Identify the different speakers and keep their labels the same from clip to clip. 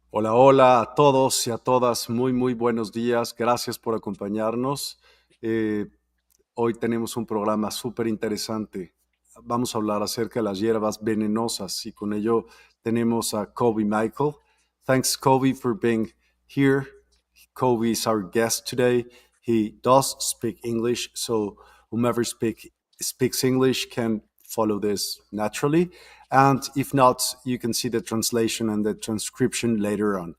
Speaker 1: Hola, hola a todos y a todas, muy buenos días, gracias por acompañarnos. Eh, Hoy tenemos un programa súper interesante. Vamos a hablar acerca de las hierbas venenosas y con ello tenemos a Kobe Michael. Thanks, Kobe, for being here. Kobe is our guest today. He does speak English, so whomever speaks English can follow this naturally. And if not, you can see the translation and the transcription later on.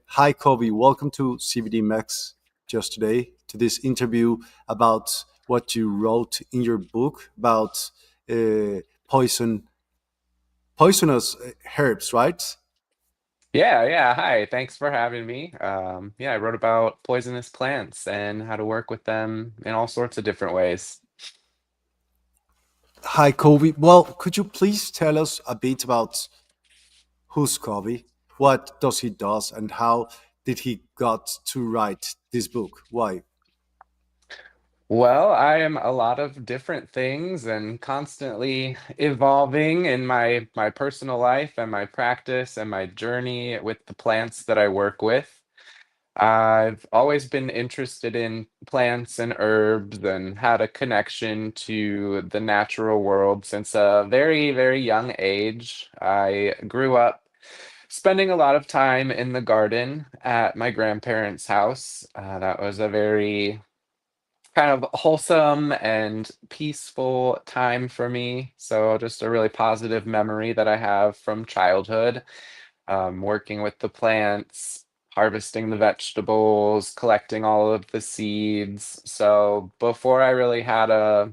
Speaker 1: Hi, Kobe. Welcome to CBD Max just today to this interview about what you wrote in your book about uh, poisonous herbs, right?
Speaker 2: Yeah. Hi, thanks for having me. I wrote about poisonous plants and how to work with them in all sorts of different ways.
Speaker 1: Hi, Kobe. Well, could you please tell us a bit about who's Kobe? What does he does, and how did he got to write this book? Why?
Speaker 2: Well, I am a lot of different things and constantly evolving in my personal life and my practice and my journey with the plants that I work with. I've always been interested in plants and herbs and had a connection to the natural world since a very young age. I grew up spending a lot of time in the garden at my grandparents' house. That was a very kind of wholesome and peaceful time for me. So, just a really positive memory that I have from childhood, working with the plants, harvesting the vegetables, collecting all of the seeds. So, before I really had a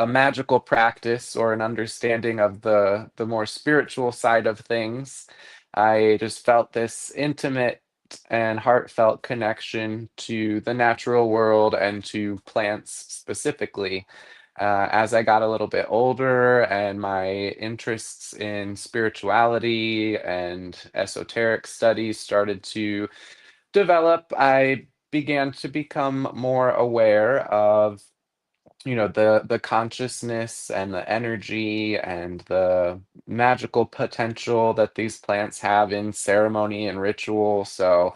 Speaker 2: magical practice or an understanding of the more spiritual side of things. I just felt this intimate and heartfelt connection to the natural world and to plants specifically. As I got a little bit older and my interests in spirituality and esoteric studies started to develop, I began to become more aware of the consciousness and the energy and the magical potential that these plants have in ceremony and ritual. So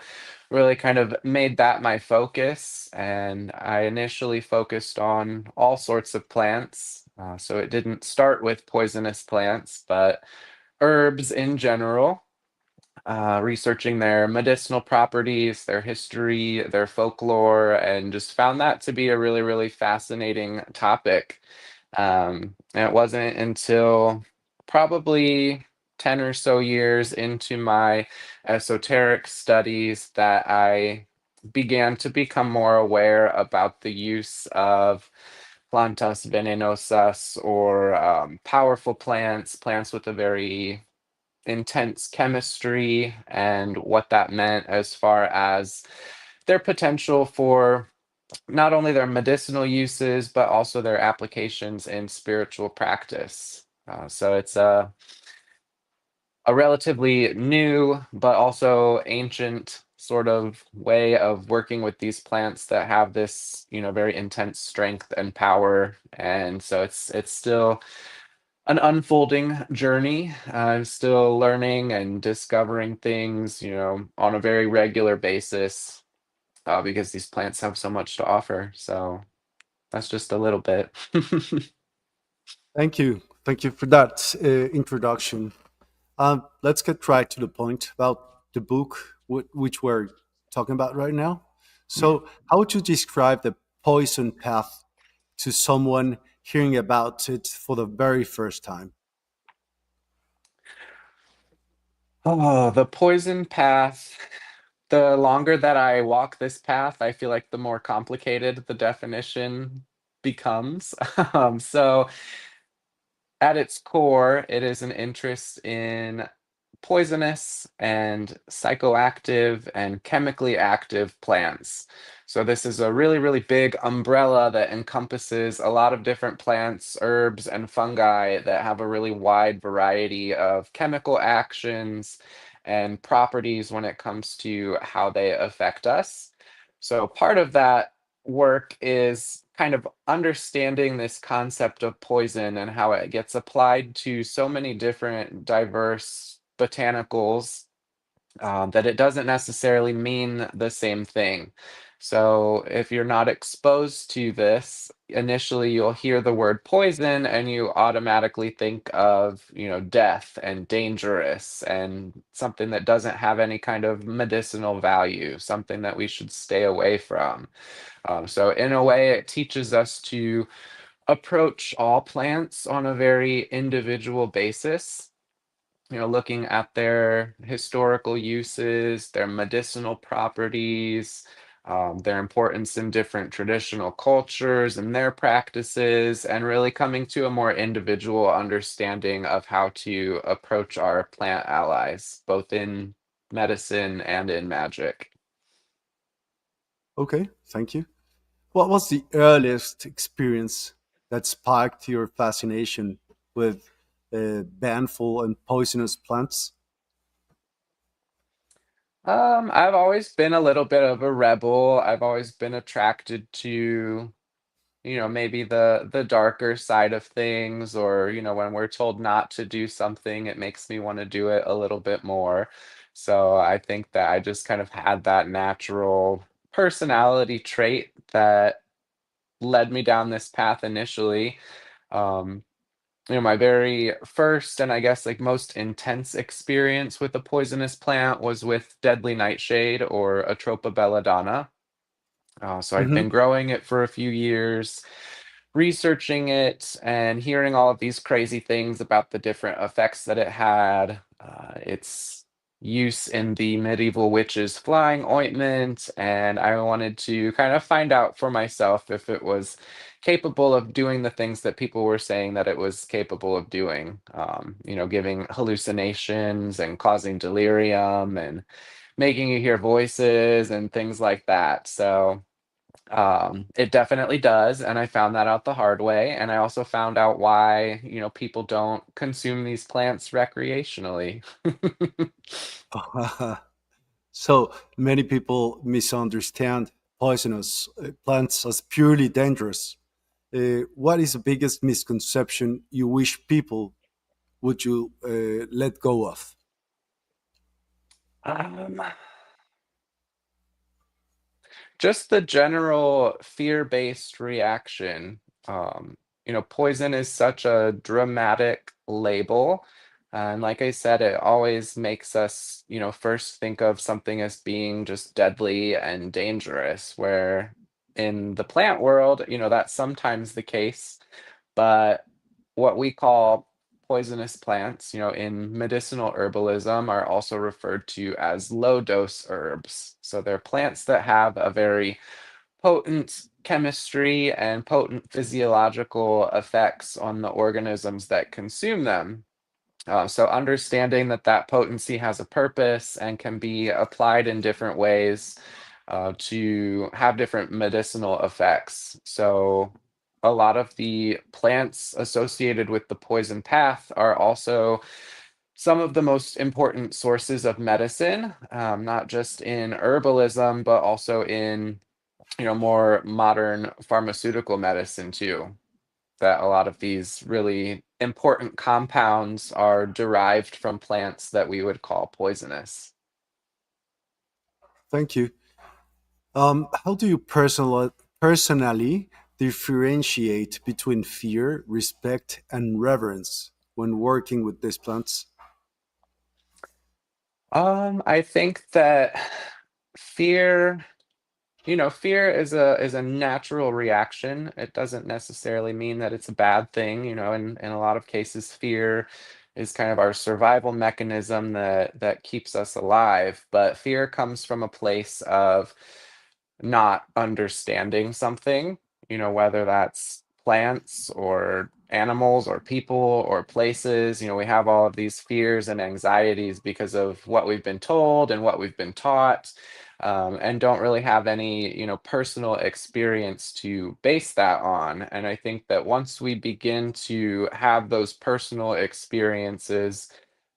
Speaker 2: really kind of made that my focus, and I initially focused on all sorts of plants. So it didn't start with poisonous plants, but herbs in general, researching their medicinal properties, their history, their folklore, and just found that to be a really fascinating topic. And it wasn't until probably 10 or so years into my esoteric studies that I began to become more aware about the use of plantas venenosas or powerful plants, plants with a very intense chemistry and what that meant as far as their potential for not only their medicinal uses, but also their applications in spiritual practice. So it's a relatively new, but also ancient sort of way of working with these plants that have this, very intense strength and power. And so it's still an unfolding journey. I'm still learning and discovering things, on a very regular basis, because these plants have so much to offer. So that's just a little bit.
Speaker 1: Thank you. Thank you for that introduction. Let's get right to the point about the book which we're talking about right now.
Speaker 2: Yeah.
Speaker 1: So, how would you describe the poison path to someone hearing about it for the very first time?
Speaker 2: Oh, the poison path. The longer that I walk this path, I feel like the more complicated the definition becomes. So at its core, it is an interest in poisonous and psychoactive and chemically active plants. So, this is a really big umbrella that encompasses a lot of different plants, herbs, and fungi that have a really wide variety of chemical actions and properties when it comes to how they affect us. So, part of that work is kind of understanding this concept of poison and how it gets applied to so many different diverse botanicals that it doesn't necessarily mean the same thing. So if you're not exposed to this, initially you'll hear the word poison and you automatically think of, death and dangerous and something that doesn't have any kind of medicinal value, something that we should stay away from. So in a way, it teaches us to approach all plants on a very individual basis, looking at their historical uses, their medicinal properties, their importance in different traditional cultures and their practices, and really coming to a more individual understanding of how to approach our plant allies, both in medicine and in magic.
Speaker 1: Okay, thank you. What was the earliest experience that sparked your fascination with banful and poisonous plants?
Speaker 2: I've always been a little bit of a rebel. I've always been attracted to, maybe the darker side of things, or, when we're told not to do something, it makes me want to do it a little bit more. So I think that I just kind of had that natural personality trait that led me down this path initially. Um, my very first and I guess like most intense experience with a poisonous plant was with deadly nightshade or Atropa belladonna. So I'd
Speaker 1: Hmm.
Speaker 2: been growing it for a few years, researching it, and hearing all of these crazy things about the different effects that it had. Its use in the medieval witches' flying ointment, and I wanted to kind of find out for myself if it was capable of doing the things that people were saying that it was capable of doing. Giving hallucinations and causing delirium and making you hear voices and things like that. So it definitely does, and I found that out the hard way, and I also found out why, people don't consume these plants recreationally.
Speaker 1: So many people misunderstand poisonous plants as purely dangerous. What is the biggest misconception you wish people would you let go of?
Speaker 2: Um, just the general fear-based reaction. Poison is such a dramatic label. And like I said, it always makes us, first think of something as being just deadly and dangerous, where in the plant world, that's sometimes the case. But what we call poisonous plants, in medicinal herbalism are also referred to as low dose herbs. So they're plants that have a very potent chemistry and potent physiological effects on the organisms that consume them. So understanding that that potency has a purpose and can be applied in different ways to have different medicinal effects. So a lot of the plants associated with the poison path are also some of the most important sources of medicine, not just in herbalism, but also in, more modern pharmaceutical medicine too, that a lot of these really important compounds are derived from plants that we would call poisonous.
Speaker 1: Thank you. How do you personally differentiate between fear, respect, and reverence when working with these plants?
Speaker 2: I think that fear, fear is a natural reaction. It doesn't necessarily mean that it's a bad thing. In a lot of cases, fear is kind of our survival mechanism that keeps us alive. But fear comes from a place of not understanding something, whether that's plants or animals or people or places. We have all of these fears and anxieties because of what we've been told and what we've been taught, and don't really have any, personal experience to base that on. And I think that once we begin to have those personal experiences,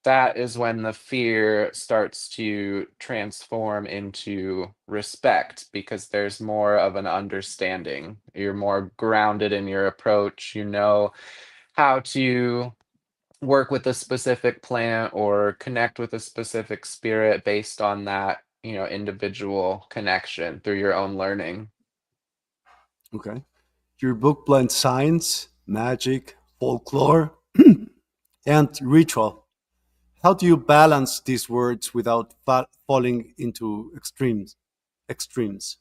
Speaker 2: that is when the fear starts to transform into respect because there's more of an understanding. You're more grounded in your approach. You know how to work with a specific plant or connect with a specific spirit based on that, individual connection through your own learning.
Speaker 1: Okay. Your book blends science, magic, folklore, and ritual. How do you balance these words without falling into extremes? Extremes.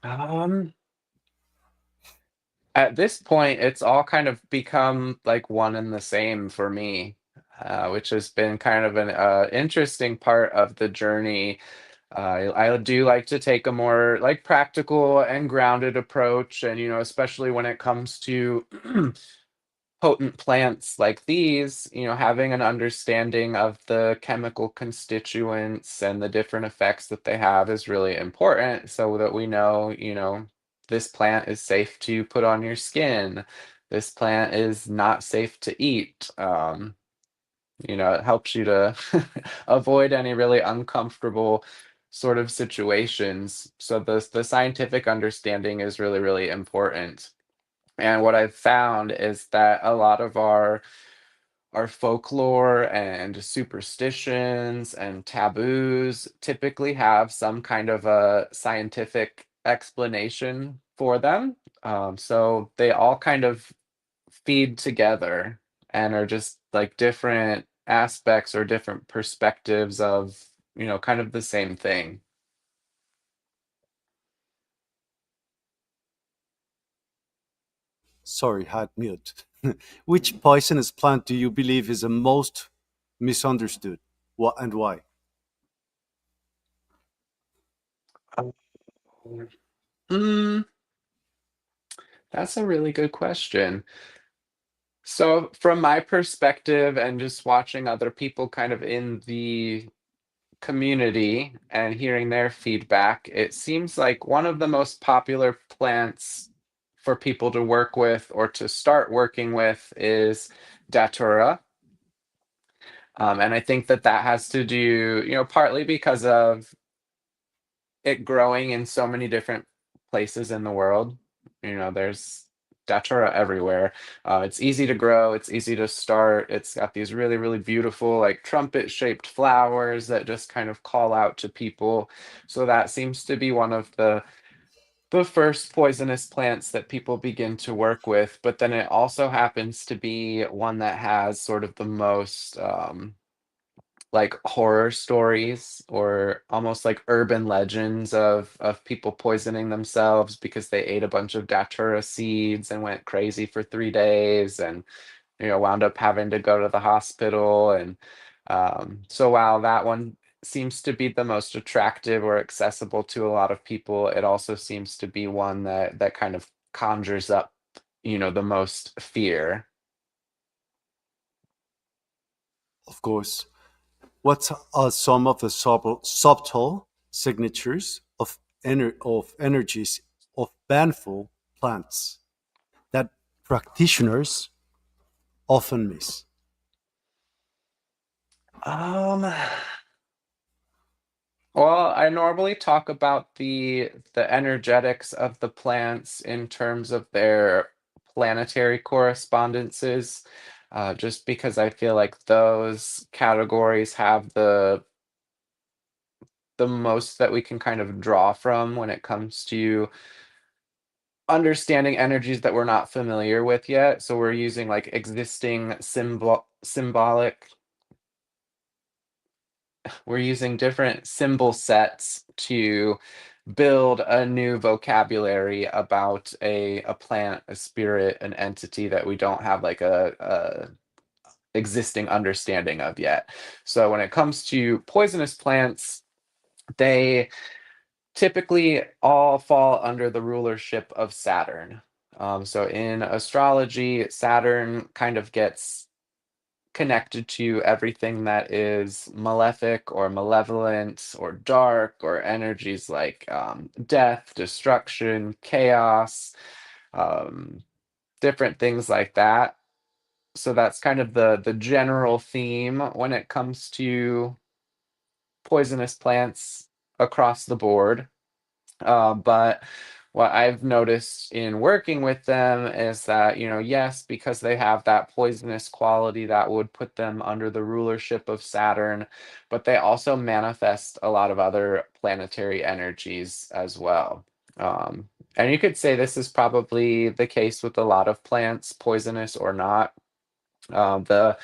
Speaker 2: Um, at this point, it's all kind of become like one and the same for me, which has been kind of an interesting part of the journey. I do like to take a more like practical and grounded approach, and especially when it comes to potent plants like these, having an understanding of the chemical constituents and the different effects that they have is really important so that we know, this plant is safe to put on your skin. This plant is not safe to eat. It helps you to avoid any really uncomfortable sort of situations. So the scientific understanding is really, really important. And what I've found is that a lot of our folklore and superstitions and taboos typically have some kind of a scientific explanation for them. So they all kind of feed together and are just like different aspects or different perspectives of, kind of the same thing.
Speaker 1: Sorry, had mute. Which poisonous plant do you believe is the most misunderstood? What and why?
Speaker 2: Um, Mm, that's a really good question. So, from my perspective, and just watching other people kind of in the community and hearing their feedback, it seems like one of the most popular plants for people to work with or to start working with is datura. And I think that that has to do, partly because of it growing in so many different places in the world. There's datura everywhere. It's easy to grow, it's easy to start. It's got these really, really beautiful, like trumpet shaped flowers that just kind of call out to people. So that seems to be one of the first poisonous plants that people begin to work with. But then it also happens to be one that has sort of the most like horror stories or almost like urban legends of people poisoning themselves because they ate a bunch of datura seeds and went crazy for 3 days and wound up having to go to the hospital. And so while that one seems to be the most attractive or accessible to a lot of people, it also seems to be one that kind of conjures up the most fear.
Speaker 1: Of course. What are some of the subtle signatures of energies of banful plants that practitioners often miss?
Speaker 2: um Well, I normally talk about the energetics of the plants in terms of their planetary correspondences, just because I feel like those categories have the most that we can kind of draw from when it comes to understanding energies that we're not familiar with yet. So we're using like existing symbolic we're using different symbol sets to build a new vocabulary about a plant, a spirit, an entity that we don't have like a existing understanding of yet. So when it comes to poisonous plants, they typically all fall under the rulership of Saturn. So in astrology, Saturn kind of gets connected to everything that is malefic or malevolent or dark or energies like death, destruction, chaos, um, different things like that. So that's kind of the general theme when it comes to poisonous plants across the board. But what I've noticed in working with them is that, yes, because they have that poisonous quality that would put them under the rulership of Saturn, but they also manifest a lot of other planetary energies as well. Um, and you could say this is probably the case with a lot of plants, poisonous or not. The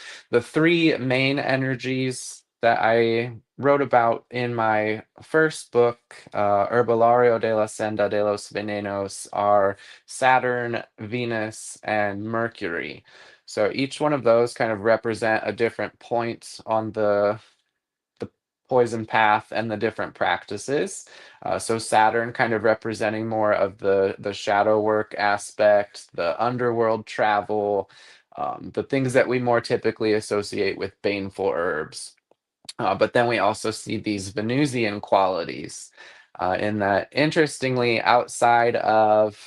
Speaker 2: three main energies that I wrote about in my first book, Herbolario de la Senda de los Venenos, are Saturn, Venus, and Mercury. So each one of those kind of represent a different point on the poison path and the different practices. So Saturn kind of representing more of the shadow work aspect, the underworld travel, the things that we more typically associate with baneful herbs. But then we also see these Venusian qualities in that, interestingly, outside of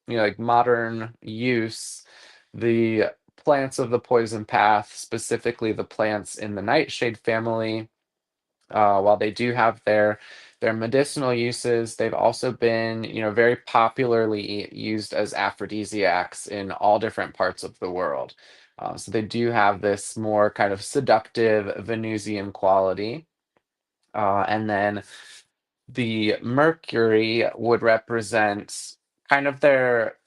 Speaker 2: like modern use, the plants of the poison path, specifically the plants in the nightshade family, while they do have their medicinal uses, they've also been, very popularly used as aphrodisiacs in all different parts of the world. So they do have this more kind of seductive Venusian quality. And then the Mercury would represent kind of their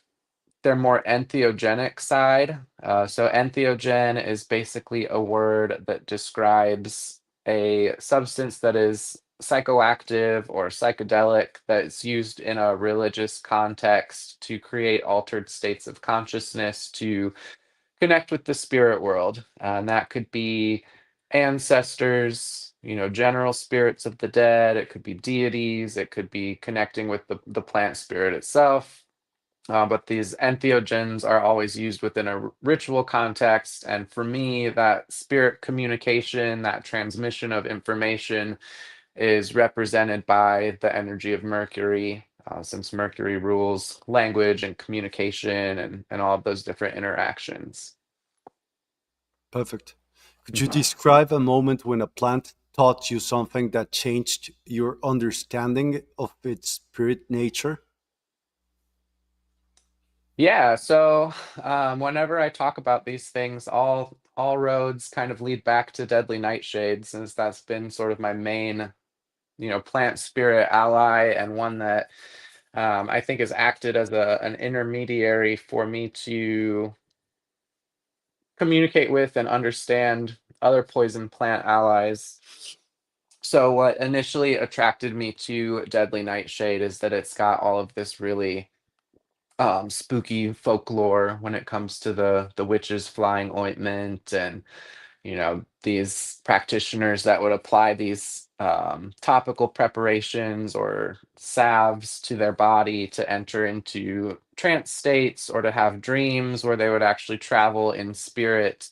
Speaker 2: more entheogenic side. So entheogen is basically a word that describes a substance that is psychoactive or psychedelic that's used in a religious context to create altered states of consciousness to connect with the spirit world. And that could be ancestors, general spirits of the dead. It could be deities. It could be connecting with the plant spirit itself. But these entheogens are always used within a ritual context. And for me, that spirit communication, that transmission of information is represented by the energy of Mercury, since Mercury rules language and communication and all of those different interactions.
Speaker 1: Perfect. Could you
Speaker 2: Mhm.
Speaker 1: describe a moment when a plant taught you something that changed your understanding of its spirit nature?
Speaker 2: Yeah, so whenever I talk about these things, all roads kind of lead back to deadly nightshade, since that's been sort of my main plant spirit ally, and one that I think has acted as an intermediary for me to communicate with and understand other poison plant allies. So, what initially attracted me to Deadly Nightshade is that it's got all of this really spooky folklore when it comes to the witch's flying ointment, and these practitioners that would apply these topical preparations or salves to their body to enter into trance states or to have dreams where they would actually travel in spirit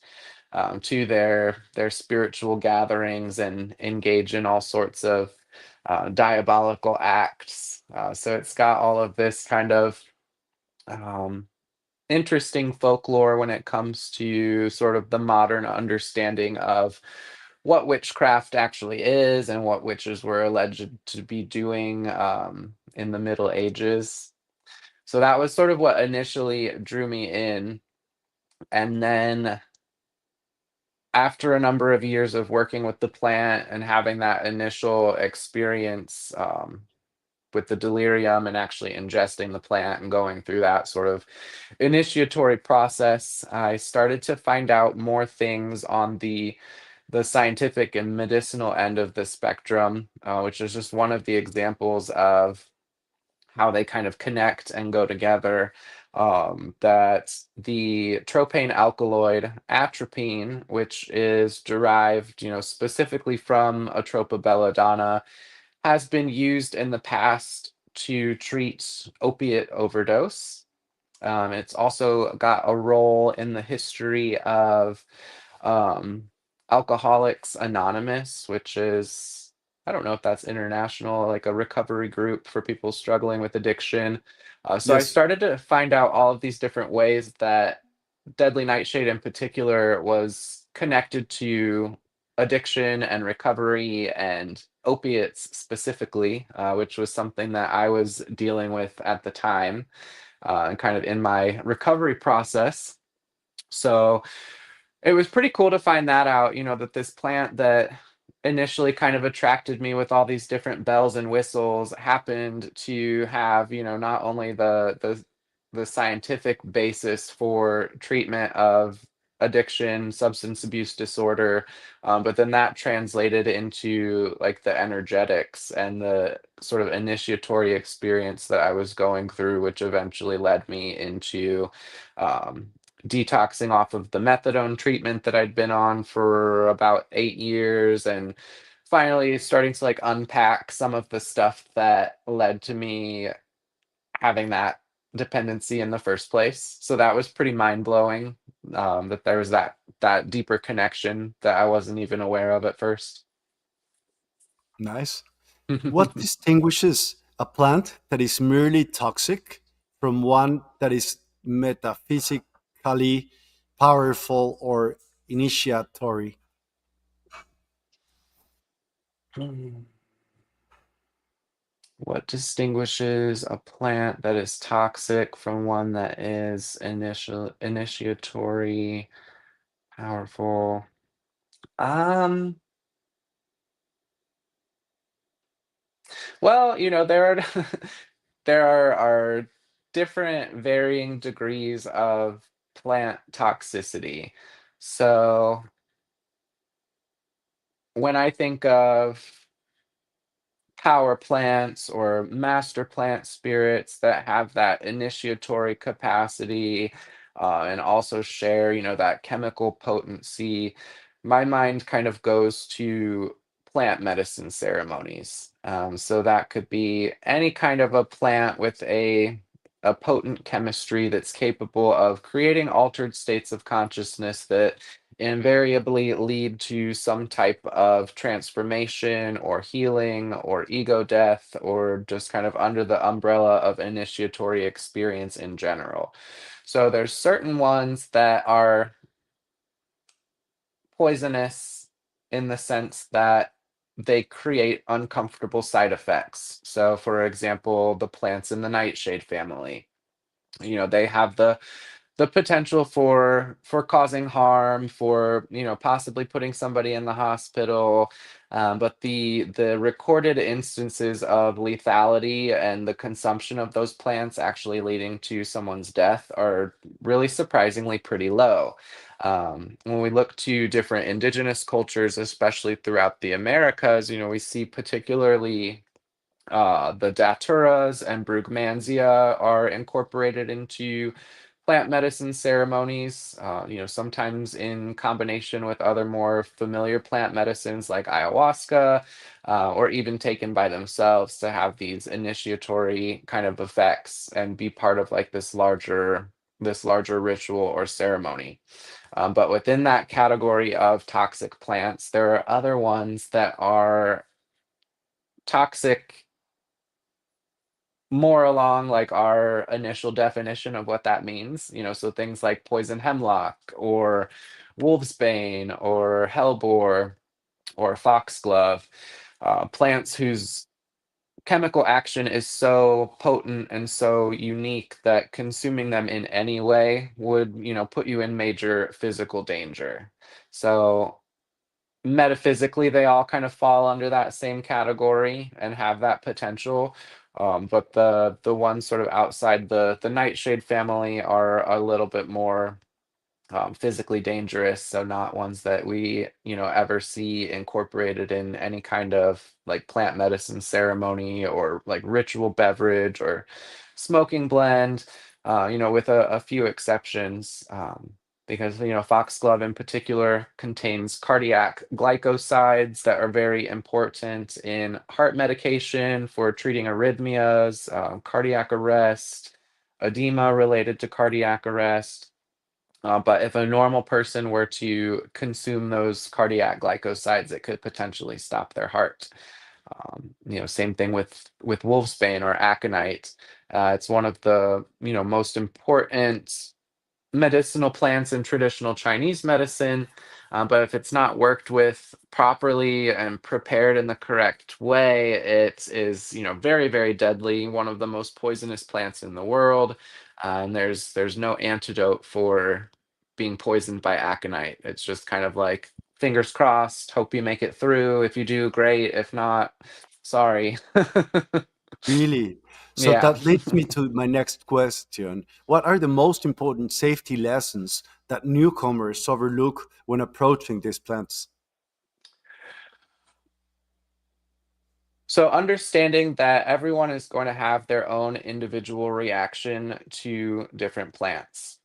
Speaker 2: to their spiritual gatherings and engage in all sorts of diabolical acts. So it's got all of this kind of um, interesting folklore when it comes to sort of the modern understanding of what witchcraft actually is and what witches were alleged to be doing in the Middle Ages. So that was sort of what initially drew me in. And then after a number of years of working with the plant and having that initial experience with the delirium and actually ingesting the plant and going through that sort of initiatory process, I started to find out more things on the scientific and medicinal end of the spectrum, which is just one of the examples of how they kind of connect and go together. That the tropane alkaloid atropine, which is derived, specifically from Atropa belladonna, has been used in the past to treat opiate overdose. It's also got a role in the history of um, Alcoholics Anonymous, which is, I don't know if that's international, like a recovery group for people struggling with addiction. So I
Speaker 1: Yes.
Speaker 2: started to find out all of these different ways that Deadly Nightshade in particular was connected to addiction and recovery and opiates specifically, which was something that I was dealing with at the time, and kind of in my recovery process. So it was pretty cool to find that out, that this plant that initially kind of attracted me with all these different bells and whistles happened to have, not only the scientific basis for treatment of addiction, substance abuse disorder, but then that translated into like the energetics and the sort of initiatory experience that I was going through, which eventually led me into um, detoxing off of the methadone treatment that I'd been on for about 8 years, and finally starting to like unpack some of the stuff that led to me having that dependency in the first place. So that was pretty mind blowing, that there was that deeper connection that I wasn't even aware of at first.
Speaker 1: Nice. What distinguishes a plant that is merely toxic from one that is metaphysically powerful or initiatory?
Speaker 2: What distinguishes a plant that is toxic from one that is initiatory, powerful? Um, well, there are are different varying degrees of plant toxicity. So when I think of power plants or master plant spirits that have that initiatory capacity, and also share, that chemical potency, my mind kind of goes to plant medicine ceremonies. So that could be any kind of a plant with a potent chemistry that's capable of creating altered states of consciousness that invariably lead to some type of transformation or healing or ego death, or just kind of under the umbrella of initiatory experience in general. So there's certain ones that are poisonous in the sense that they create uncomfortable side effects. So for example, the plants in the nightshade family, they have the potential for causing harm, for possibly putting somebody in the hospital, but the recorded instances of lethality and the consumption of those plants actually leading to someone's death are really surprisingly pretty low. When we look to different indigenous cultures, especially throughout the Americas, we see particularly the daturas and brugmansia are incorporated into plant medicine ceremonies, sometimes in combination with other more familiar plant medicines like ayahuasca, or even taken by themselves to have these initiatory kind of effects and be part of like this larger ritual or ceremony. But within that category of toxic plants, there are other ones that are toxic more along like our initial definition of what that means, so things like poison hemlock or wolfsbane or hellebore or foxglove, plants whose chemical action is so potent and so unique that consuming them in any way would, put you in major physical danger. So metaphysically, they all kind of fall under that same category and have that potential. But the ones sort of outside the nightshade family are a little bit more physically dangerous, so not ones that we, ever see incorporated in any kind of like plant medicine ceremony or like ritual beverage or smoking blend, with a few exceptions. Because foxglove in particular contains cardiac glycosides that are very important in heart medication for treating arrhythmias, cardiac arrest, edema related to cardiac arrest. But if a normal person were to consume those cardiac glycosides, it could potentially stop their heart. Same thing with wolfsbane or aconite. It's one of the most important medicinal plants in traditional Chinese medicine. But if it's not worked with properly and prepared in the correct way, it is, very, very deadly. One of the most poisonous plants in the world, and there's no antidote for being poisoned by aconite. It's just kind of like fingers crossed. Hope you make it through. If you do, great. If not, sorry.
Speaker 1: Really? So
Speaker 2: Yeah.
Speaker 1: that leads me to my next question. What are the most important safety lessons that newcomers overlook when approaching these plants?
Speaker 2: So understanding that everyone is going to have their own individual reaction to different plants.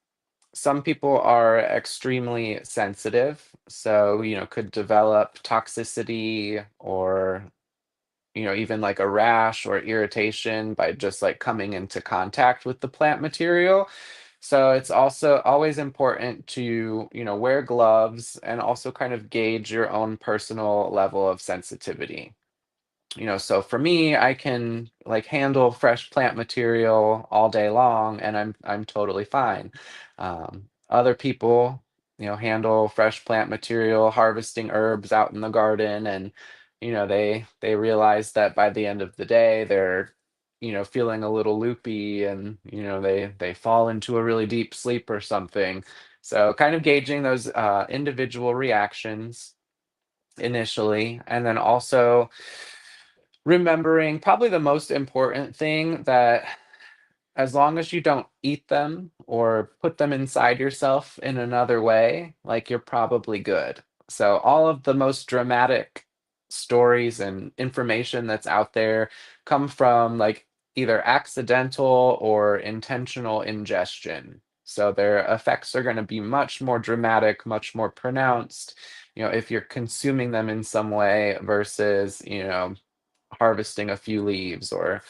Speaker 2: Some people are extremely sensitive, so, could develop toxicity or, even like a rash or irritation by just like coming into contact with the plant material. So it's also always important to, wear gloves and also kind of gauge your own personal level of sensitivity. So for me, I can like handle fresh plant material all day long and I'm totally fine. Other people, handle fresh plant material, harvesting herbs out in the garden, and they realize that by the end of the day they're feeling a little loopy, and they fall into a really deep sleep or something. So kind of gauging those individual reactions initially, and then also remembering probably the most important thing, that as long as you don't eat them or put them inside yourself in another way, like, you're probably good. So all of the most dramatic stories and information that's out there come from like either accidental or intentional ingestion. So their effects are going to be much more dramatic, much more pronounced, if you're consuming them in some way versus, harvesting a few leaves. Or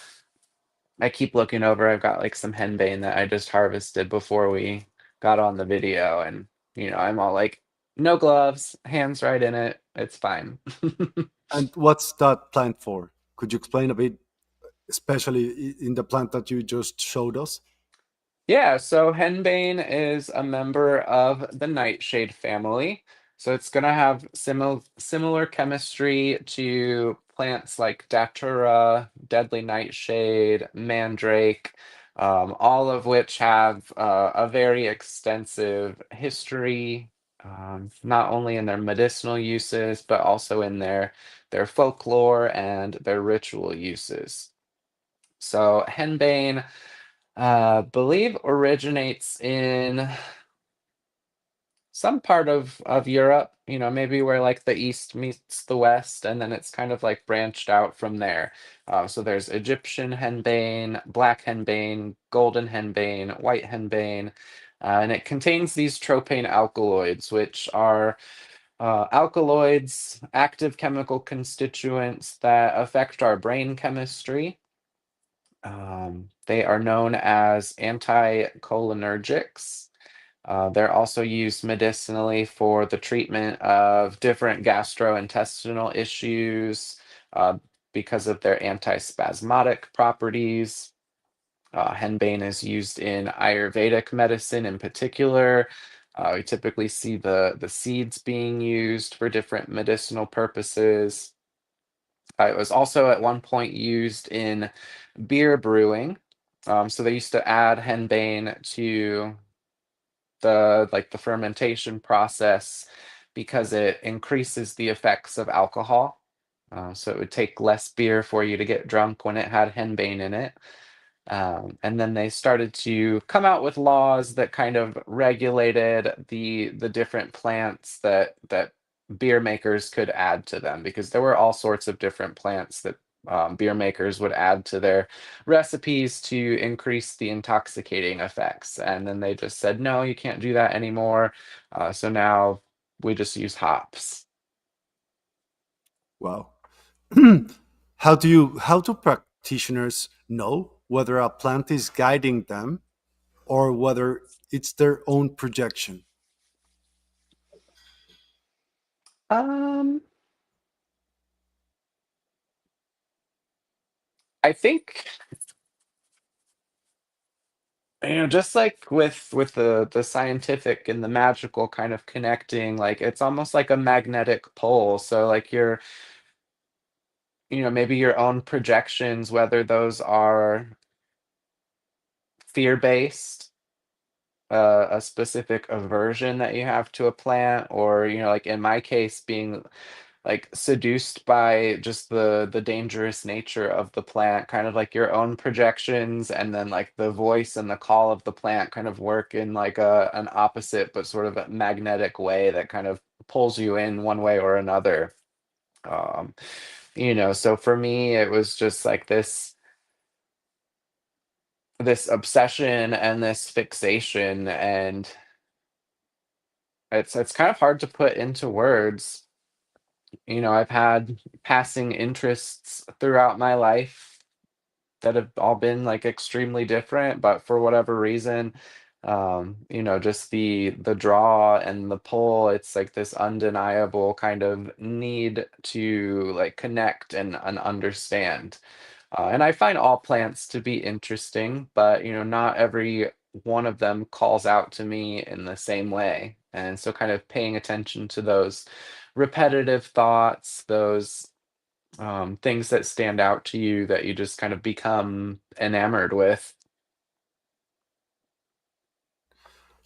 Speaker 2: I keep looking over, I've got like some henbane that I just harvested before we got on the video, and I'm all like, no gloves, hands right in it, it's fine.
Speaker 1: And what's that plant for? Could you explain a bit, especially in the plant that you just showed us?
Speaker 2: Yeah, so henbane is a member of the nightshade family. So it's going to have similar chemistry to plants like datura, deadly nightshade, mandrake, all of which have a very extensive history, not only in their medicinal uses, but also in their folklore and their ritual uses. So henbane, believe originates in some part of Europe, maybe where like the East meets the West, and then it's kind of like branched out from there. So there's Egyptian henbane, black henbane, golden henbane, white henbane, and it contains these tropane alkaloids, which are alkaloids, active chemical constituents that affect our brain chemistry. They are known as anticholinergics. They're also used medicinally for the treatment of different gastrointestinal issues uh, because of their antispasmodic properties. Henbane is used in Ayurvedic medicine in particular. We typically see the seeds being used for different medicinal purposes. It was also at one point used in beer brewing. So they used to add henbane to the fermentation process because it increases the effects of alcohol. So it would take less beer for you to get drunk when it had henbane in it. And then they started to come out with laws that kind of regulated the different plants that beer makers could add to them, because there were all sorts of different plants that beer makers would add to their recipes to increase the intoxicating effects. And then they just said, no, you can't do that anymore. So now we just use hops.
Speaker 1: Wow. How do practitioners know whether a plant is guiding them or whether it's their own projection?
Speaker 2: Um, I think Just like with the scientific and the magical kind of connecting, like it's almost like a magnetic pole. So like maybe your own projections, whether those are fear-based, a specific aversion that you have to a plant, or like in my case, being like seduced by just the dangerous nature of the plant, kind of like your own projections, and then like the voice and the call of the plant kind of work in like an opposite but sort of a magnetic way that kind of pulls you in one way or another. Um, so for me, it was just like this obsession and this fixation, and it's kind of hard to put into words. I've had passing interests throughout my life that have all been like extremely different, but for whatever reason, just the draw and the pull, it's like this undeniable kind of need to like connect and understand. And I find all plants to be interesting, but not every one of them calls out to me in the same way. And so kind of paying attention to those repetitive thoughts, those things that stand out to you that you just kind of become enamored with.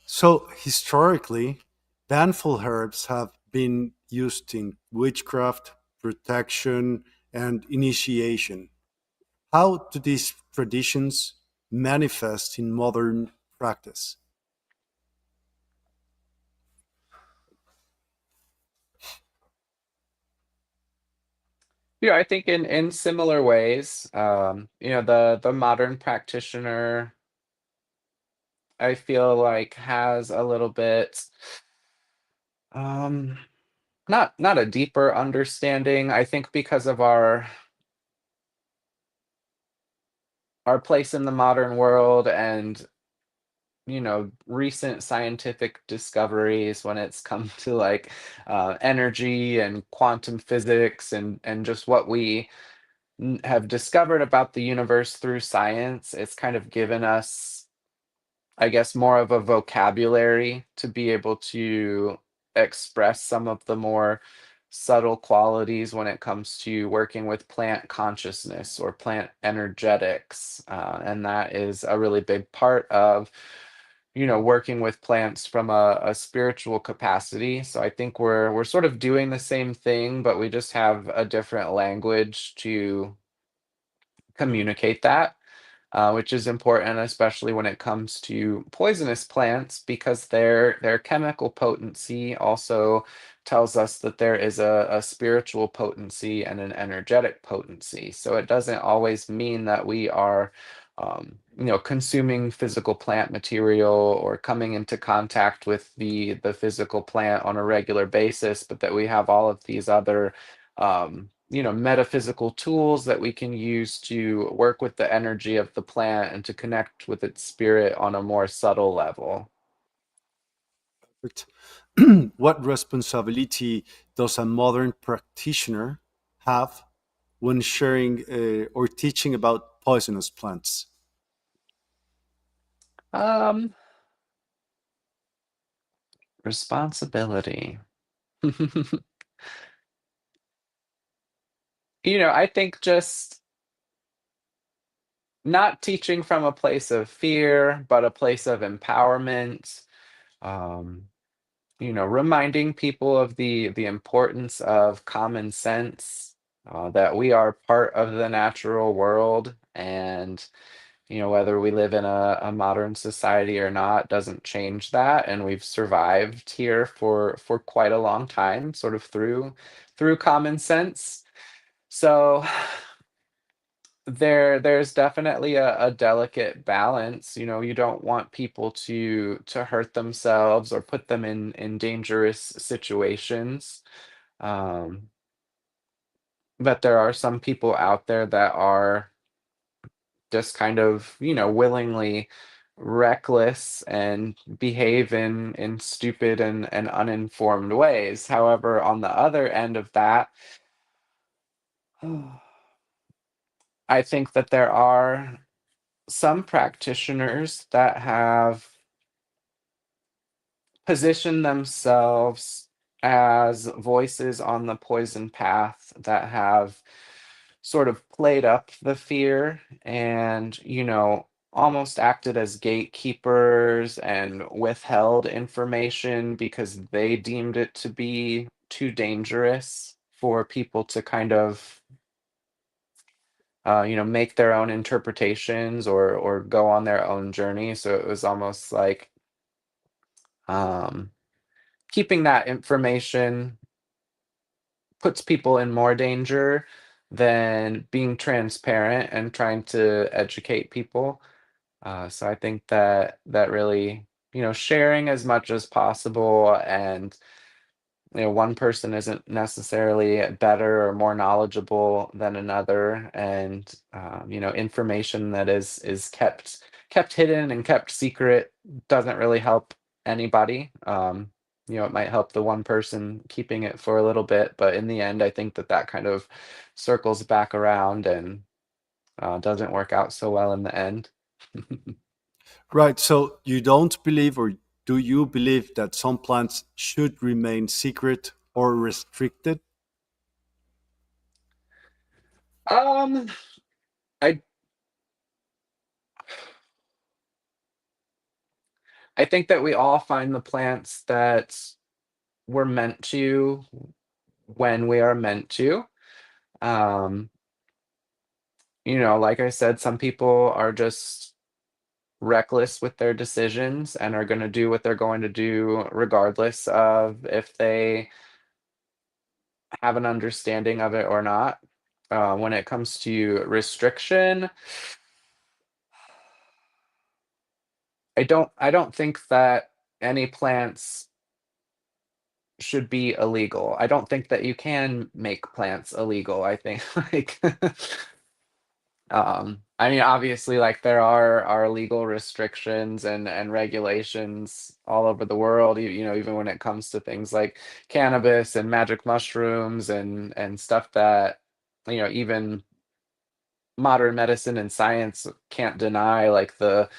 Speaker 1: So, historically, banful herbs have been used in witchcraft, protection, and initiation. How do these traditions manifest in modern practice?
Speaker 2: I think in similar ways, the modern practitioner, I feel like has a little bit, um, not a deeper understanding. I think because of our place in the modern world and recent scientific discoveries when it's come to like energy and quantum physics and just what we have discovered about the universe through science. It's kind of given us, I guess, more of a vocabulary to be able to express some of the more subtle qualities when it comes to working with plant consciousness or plant energetics. And that is a really big part of, working with plants from a spiritual capacity. So I think we're sort of doing the same thing, but we just have a different language to communicate that, which is important, especially when it comes to poisonous plants, because their chemical potency also tells us that there is a spiritual potency and an energetic potency. So it doesn't always mean that we are, consuming physical plant material or coming into contact with the physical plant on a regular basis, but that we have all of these other metaphysical tools that we can use to work with the energy of the plant and to connect with its spirit on a more subtle level.
Speaker 1: But what responsibility does a modern practitioner have when sharing or teaching about poisonous plants?
Speaker 2: Um, Responsibility. I think just not teaching from a place of fear, but a place of empowerment. Um, reminding people of the importance of common sense, that we are part of the natural world, and whether we live in a modern society or not doesn't change that, and we've survived here for quite a long time, sort of through common sense. So there's definitely a delicate balance. You don't want people to hurt themselves or put them in dangerous situations. Um, but there are some people out there that are just kind of, willingly reckless and behave in stupid and uninformed ways. However, on the other end of that, I think that there are some practitioners that have positioned themselves as voices on the poison path that have sort of played up the fear and, almost acted as gatekeepers and withheld information because they deemed it to be too dangerous for people to kind of make their own interpretations or go on their own journey. So it was almost like um, keeping that information puts people in more danger than being transparent and trying to educate people. So I think that that really, sharing as much as possible, and one person isn't necessarily better or more knowledgeable than another, and information that is kept hidden and kept secret doesn't really help anybody. It might help the one person keeping it for a little bit, but in the end, I think that that kind of circles back around and doesn't work out so well in the end.
Speaker 1: Right. So you don't believe, or do you believe that some plants should remain secret or restricted?
Speaker 2: um, I I think that we all find the plants that we're meant to when we are meant to. Um, like I said, some people are just reckless with their decisions and are going to do what they're going to do regardless of if they have an understanding of it or not. When it comes to restriction, I don't think that any plants should be illegal. I don't think that you can make plants illegal. I think like I mean, obviously, like there are legal restrictions and regulations all over the world. Even when it comes to things like cannabis and magic mushrooms and stuff that even modern medicine and science can't deny, like the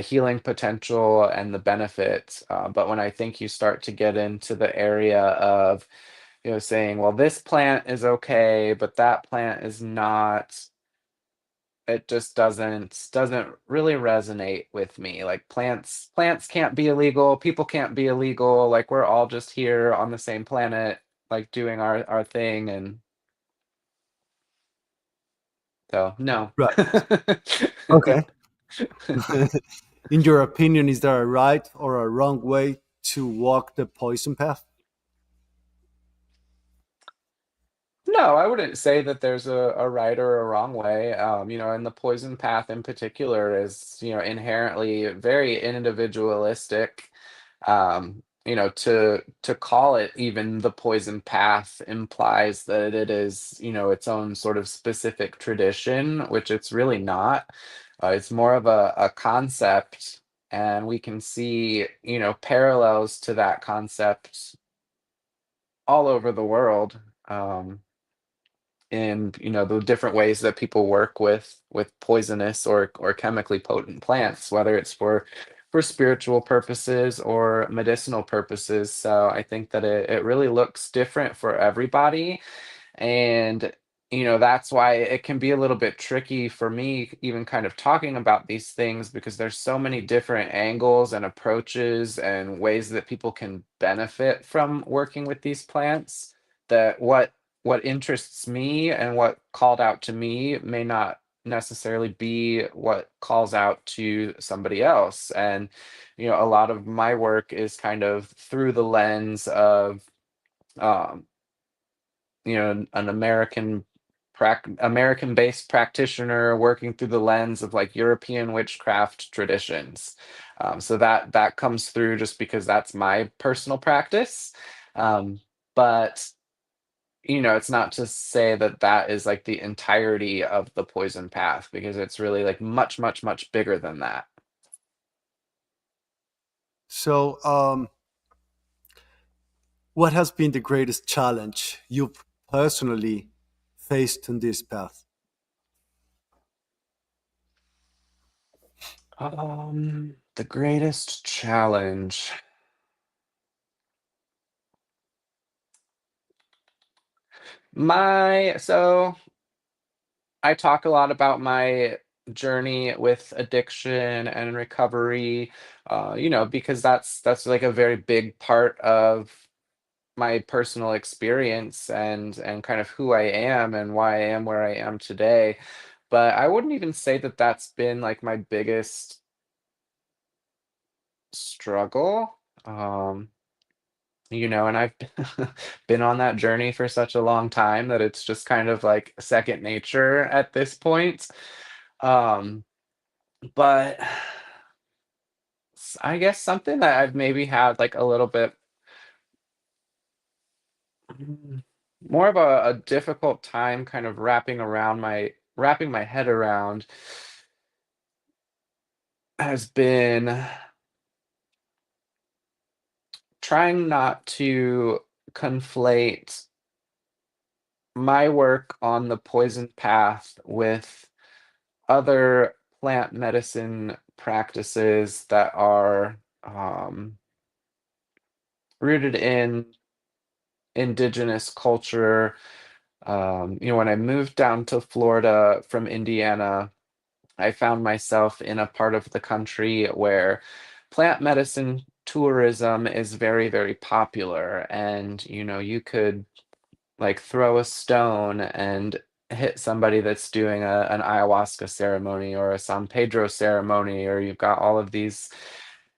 Speaker 2: healing potential and the benefits. But when I think you start to get into the area of saying, well, this plant is okay, but that plant is not, it just doesn't really resonate with me. Like plants can't be illegal, people can't be illegal, like we're all just here on the same planet, like doing our thing. And so no.
Speaker 1: Right. Okay. In your opinion, is there a right or a wrong way to walk the poison path?
Speaker 2: No, I wouldn't say that there's a right or a wrong way. And the poison path in particular is, inherently very individualistic. To call it even the poison path implies that it is, its own sort of specific tradition, which it's really not. It's more of a concept, and we can see, parallels to that concept all over the world. In the different ways that people work with poisonous or chemically potent plants, whether it's for spiritual purposes or medicinal purposes. So I think that it really looks different for everybody. And that's why it can be a little bit tricky for me even kind of talking about these things, because there's so many different angles and approaches and ways that people can benefit from working with these plants, that what interests me and what called out to me may not necessarily be what calls out to somebody else. And a lot of my work is kind of through the lens of um an American-based practitioner working through the lens of like European witchcraft traditions. So that comes through just because that's my personal practice. But it's not to say that that is like the entirety of the poison path, because it's really like much, much, much bigger than that.
Speaker 1: So, what has been the greatest challenge you've personally faced in this path?
Speaker 2: The greatest challenge. So I talk a lot about my journey with addiction and recovery, because that's like a very big part of my personal experience and kind of who I am and why I am where I am today. But I wouldn't even say that that's been like my biggest struggle. And I've been on that journey for such a long time that it's just kind of like second nature at this point. Um, but I guess something that I've maybe had like a little bit mm, more of a difficult time kind of wrapping my head around has been trying not to conflate my work on the poison path with other plant medicine practices that are rooted in indigenous culture. When I moved down to Florida from Indiana, I found myself in a part of the country where plant medicine tourism is very, very popular. And, you could like throw a stone and hit somebody that's doing an ayahuasca ceremony or a San Pedro ceremony, or you've got all of these,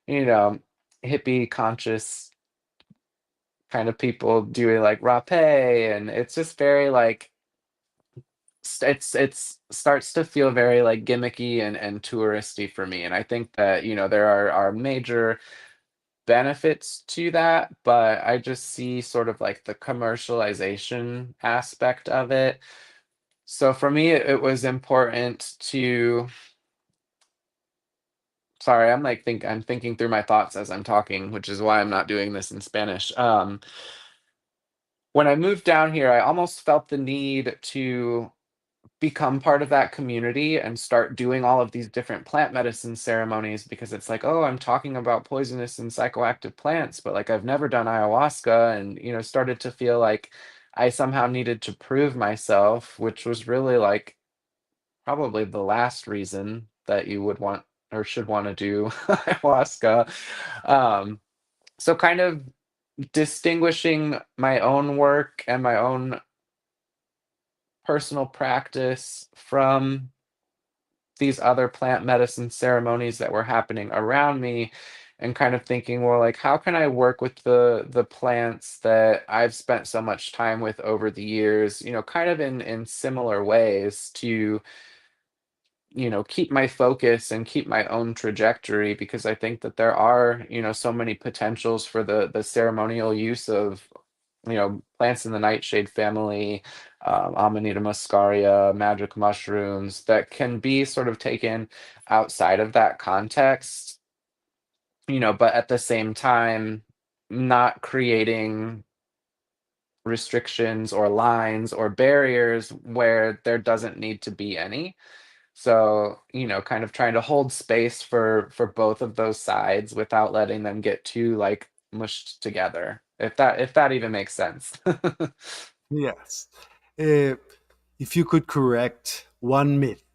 Speaker 2: you know, hippie conscious kind of people doing like rape, and it's just very like it's starts to feel very like gimmicky and touristy for me. And I think that there are major benefits to that, but I just see sort of like the commercialization aspect of it. So for me, it was important to. Sorry, I'm thinking through my thoughts as I'm talking, which is why I'm not doing this in Spanish. When I moved down here, I almost felt the need to become part of that community and start doing all of these different plant medicine ceremonies, because it's like, oh, I'm talking about poisonous and psychoactive plants, but like I've never done ayahuasca, and started to feel like I somehow needed to prove myself, which was really like probably the last reason that you would want or should want to do ayahuasca. Um, so kind of distinguishing my own work and my own personal practice from these other plant medicine ceremonies that were happening around me, and kind of thinking, well, like how can I work with the plants that I've spent so much time with over the years, kind of in similar ways to keep my focus and keep my own trajectory, because I think that there are, so many potentials for the ceremonial use of, plants in the nightshade family, Amanita muscaria, magic mushrooms that can be sort of taken outside of that context, but at the same time, not creating restrictions or lines or barriers where there doesn't need to be any. So, kind of trying to hold space for both of those sides without letting them get too like mushed together. If that even makes sense.
Speaker 1: Yes. Uh, if you could correct one myth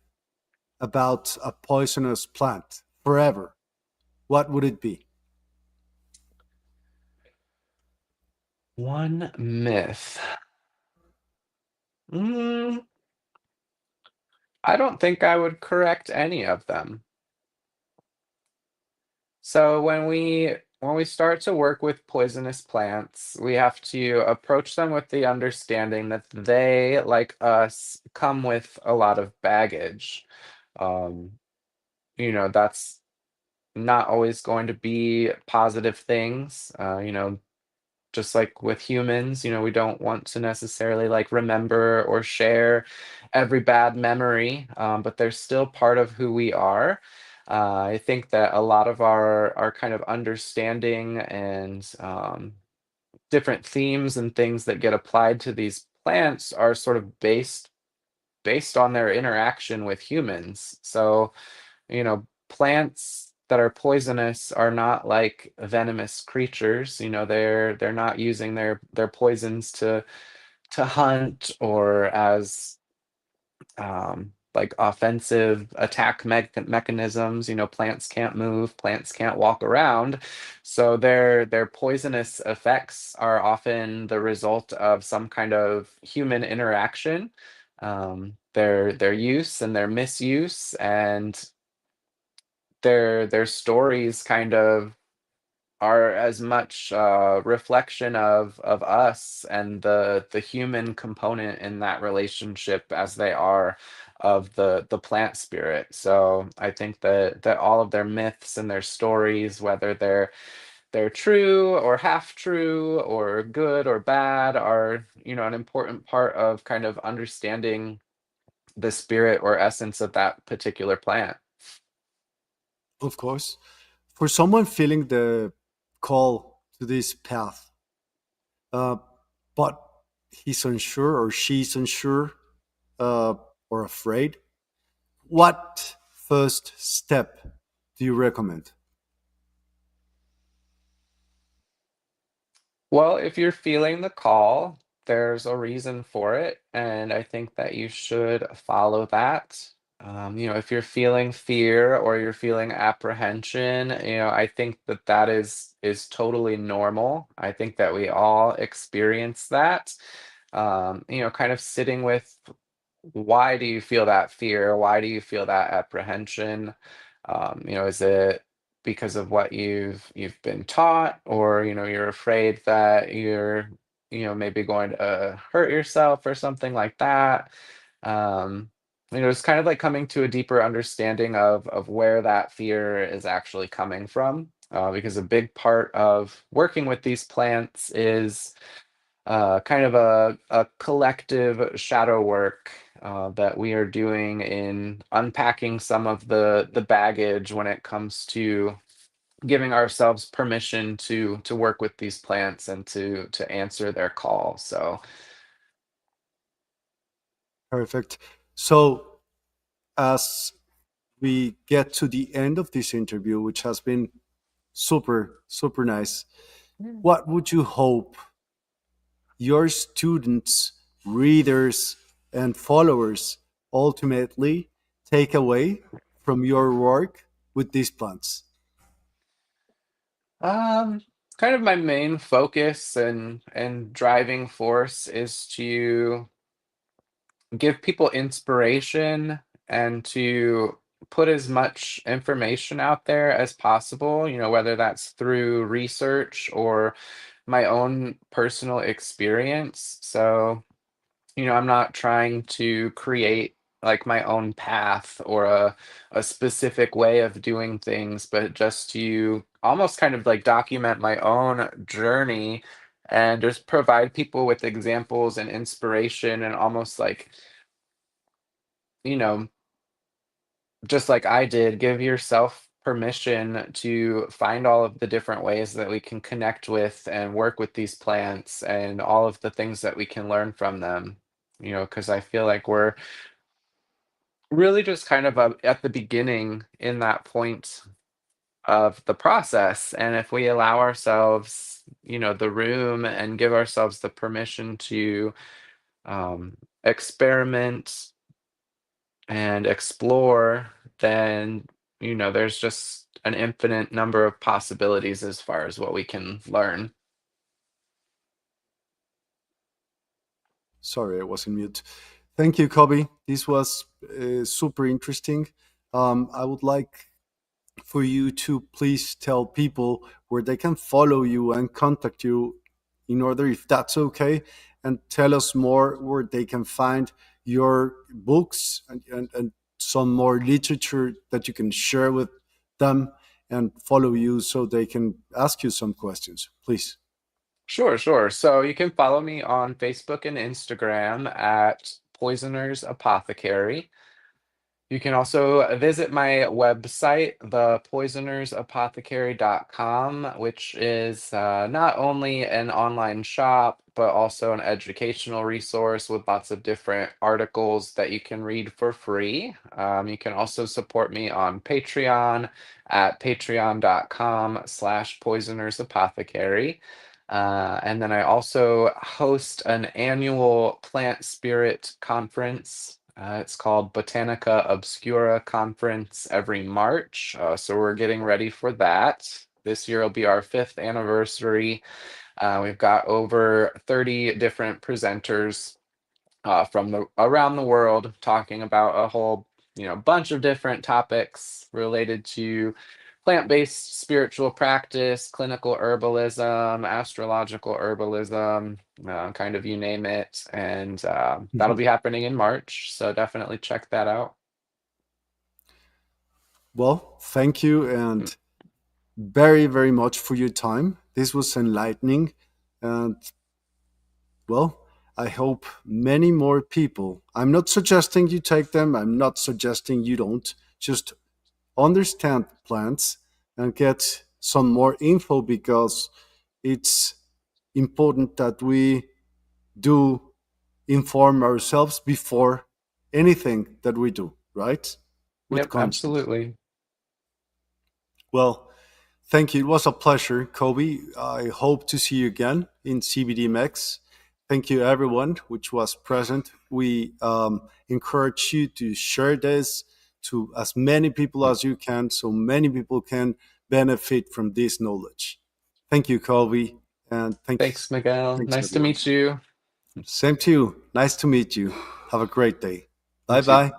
Speaker 1: about a poisonous plant forever, what would it be?
Speaker 2: One myth. Mm, I don't think I would correct any of them. So when we start to work with poisonous plants, we have to approach them with the understanding that they, like us, come with a lot of baggage. Um, that's not always going to be positive things. Just like with humans, we don't want to necessarily like remember or share every bad memory, but they're still part of who we are. I think that a lot of our kind of understanding and different themes and things that get applied to these plants are sort of based on their interaction with humans. So, plants that are poisonous are not like venomous creatures. They're not using their poisons to hunt or as like offensive attack mechanisms. Plants can't move, plants can't walk around, so their poisonous effects are often the result of some kind of human interaction, their use and their misuse, and their stories kind of are as much reflection of us and the human component in that relationship as they are of the plant spirit. So I think that all of their myths and their stories, whether they're true or half true or good or bad, are an important part of kind of understanding the spirit or essence of that particular plant.
Speaker 1: Of course. For someone feeling the call to this path, uh, but he's unsure or she's unsure or afraid, what first step do you recommend?
Speaker 2: Well, if you're feeling the call, there's a reason for it, and I think that you should follow that. If you're feeling fear or you're feeling apprehension, I think that that is totally normal. I think that we all experience that. Kind of sitting with, why do you feel that fear? Why do you feel that apprehension? Is it because of what you've been taught, or you're afraid that you're maybe going to hurt yourself or something like that? Um, it's kind of like coming to a deeper understanding of where that fear is actually coming from. Because a big part of working with these plants is kind of a collective shadow work that we are doing in unpacking some of the baggage when it comes to giving ourselves permission to work with these plants and to answer their call. So
Speaker 1: Perfect. So, as we get to the end of this interview, which has been super, super nice,
Speaker 2: Mm.
Speaker 1: what would you hope your students, readers, and followers ultimately take away from your work with these plants?
Speaker 2: um, kind of my main focus and driving force is to give people inspiration and to put as much information out there as possible, whether that's through research or my own personal experience. So, I'm not trying to create like my own path or a specific way of doing things, but just to almost kind of like document my own journey and just provide people with examples and inspiration, and almost like, you know, just like I did, give yourself permission to find all of the different ways that we can connect with and work with these plants and all of the things that we can learn from them. Because I feel like we're really just kind of at the beginning in that point of the process. And if we allow ourselves, the room and give ourselves the permission to experiment and explore, then there's just an infinite number of possibilities as far as what we can learn.
Speaker 1: Sorry, I was in mute. Thank you, Kobe. This was super interesting. I would like for you to please tell people where they can follow you and contact you in order, if that's okay, and tell us more where they can find your books and some more literature that you can share with them and follow you so they can ask you some questions, please.
Speaker 2: Sure, sure. So you can follow me on Facebook and Instagram at Poisoner's Apothecary. You can also visit my website, thepoisonersapothecary.com, which is not only an online shop, but also an educational resource with lots of different articles that you can read for free. You can also support me on Patreon at patreon.com/poisonersapothecary. And then I also host an annual plant spirit conference. It's called Botanica Obscura Conference every March. So we're getting ready for that. This year will be our 5th anniversary. We've got over 30 different presenters from around the world talking about a whole bunch of different topics related to plant-based spiritual practice, clinical herbalism, astrological herbalism, kind of you name it. And that'll
Speaker 1: Mhm.
Speaker 2: be happening in March, so definitely check that out.
Speaker 1: Well, thank you
Speaker 2: Mm.
Speaker 1: and very, very much for your time. This was enlightening. And well, I hope many more people. I'm not suggesting you take them, I'm not suggesting you don't. Just understand plants and get some more info because it's important that we do inform ourselves before anything that we do, right? With
Speaker 2: Yep,
Speaker 1: conscience.
Speaker 2: absolutely.
Speaker 1: Well, thank you. It was a pleasure, Kobe. I hope to see you again in CBD Mex. Thank you, everyone, which was present. We encourage you to share this to as many people as you can, so many people can benefit from this knowledge. Thank you, Kobe, and
Speaker 2: Thanks, Miguel.
Speaker 1: thanks,
Speaker 2: Nice to
Speaker 1: everyone.
Speaker 2: meet you.
Speaker 1: Same to you. Nice to meet you. Have a great day.
Speaker 2: You
Speaker 1: Bye
Speaker 2: too.
Speaker 1: bye.